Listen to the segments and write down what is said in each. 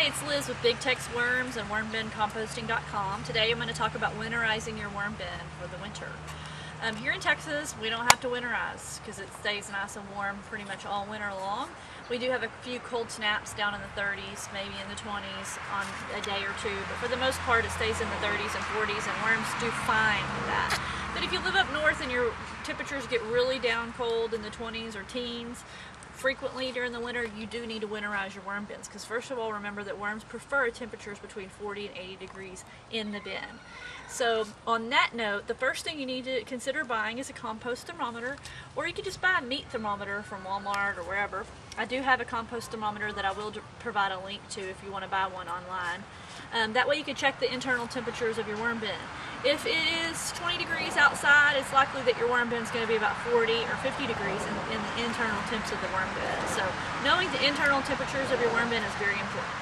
it's Liz with Big Tex Worms and wormbinComposting.com. Today I'm going to talk about winterizing your worm bin for the winter. Here in Texas, we don't have to winterize because it stays nice and warm pretty much all winter long. We do have a few cold snaps down in the 30s, maybe in the 20s on a day or two, but for the most part it stays in the 30s and 40s, and worms do fine with that. But if you live up north and your temperatures get really down cold in the 20s or teens, frequently during the winter, you do need to winterize your worm bins, because first of all, remember that worms prefer temperatures between 40 and 80 degrees in the bin. So on that note, the first thing you need to consider buying is a compost thermometer, or you can just buy a meat thermometer from Walmart or wherever. I do have a compost thermometer that I will provide a link to if you want to buy one online. That way you can check the internal temperatures of your worm bin. If it is 20 degrees outside, it's likely that your worm bin is going to be about 40 or 50 degrees in the internal temps of the worm bin. So knowing the internal temperatures of your worm bin is very important.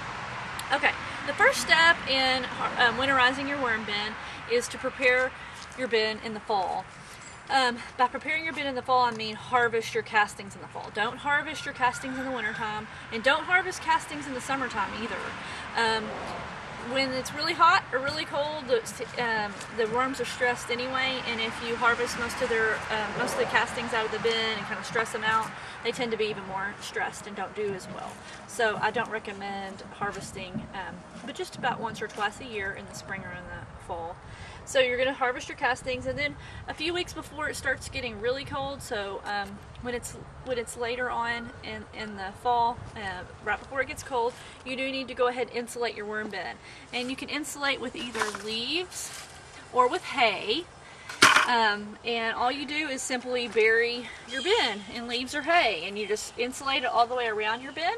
Okay, the first step in winterizing your worm bin is to prepare your bin in the fall. By preparing your bin in the fall, I mean harvest your castings in the fall. Don't harvest your castings in the wintertime, and don't harvest castings in the summertime either. When it's really hot or really cold, the worms are stressed anyway, and if you harvest most of the castings out of the bin and kind of stress them out, they tend to be even more stressed and don't do as well. So I don't recommend harvesting, but just about once or twice a year in the spring or in the fall. So you're going to harvest your castings, and then a few weeks before it starts getting really cold, so when it's later on in the fall, right before it gets cold, you do need to go ahead and insulate your worm bin. And you can insulate with either leaves or with hay, and all you do is simply bury your bin in leaves or hay, and you just insulate it all the way around your bin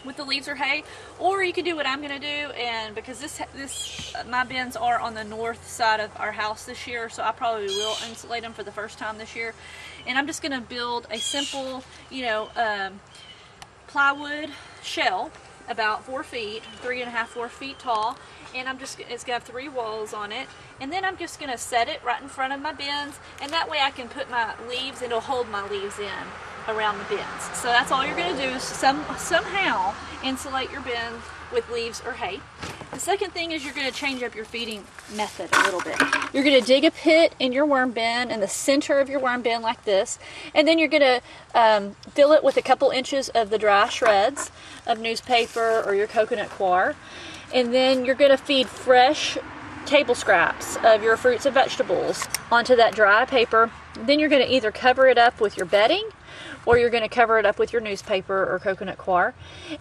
with the leaves or hay. Or you can do what I'm going to do, and because my bins are on the north side of our house this year, so I probably will insulate them for the first time this year. And I'm just going to build a simple, plywood shell about 4 feet, 3.5, 4 feet tall, and it's going to have 3 walls on it. And then I'm just going to set it right in front of my bins, and that way I can put my leaves, and it'll hold my leaves in around the bins. So that's all you're going to do, is somehow insulate your bins with leaves or hay. The second thing is you're going to change up your feeding method a little bit. You're going to dig a pit in your worm bin in the center of your worm bin like this, and then you're going to fill it with a couple inches of the dry shreds of newspaper or your coconut coir, and then you're going to feed fresh table scraps of your fruits and vegetables onto that dry paper. Then you're going to either cover it up with your bedding, or you're going to cover it up with your newspaper or coconut coir.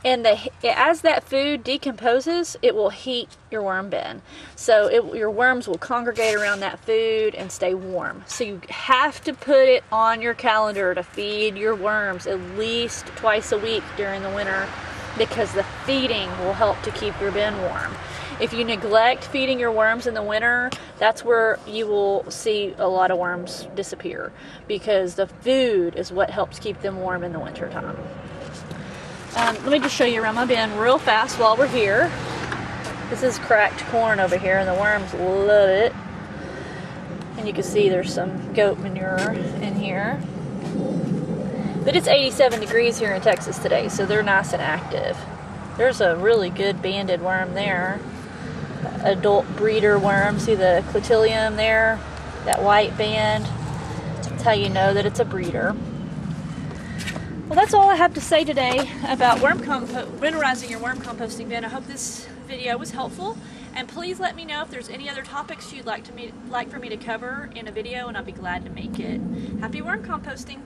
And as that food decomposes, it will heat your worm bin. So your worms will congregate around that food and stay warm. So you have to put it on your calendar to feed your worms at least twice a week during the winter, because the feeding will help to keep your bin warm. If you neglect feeding your worms in the winter, that's where you will see a lot of worms disappear, because the food is what helps keep them warm in the winter time. Let me just show you around my bin real fast while we're here. This is cracked corn over here, and the worms love it. And you can see there's some goat manure in here. But it's 87 degrees here in Texas today, so they're nice and active. There's a really good banded worm there. Adult breeder worm. See the clitilium there? That white band. That's how you know that it's a breeder. Well, that's all I have to say today about winterizing your worm composting bin. I hope this video was helpful, and please let me know if there's any other topics you'd like for me to cover in a video, and I'll be glad to make it. Happy worm composting!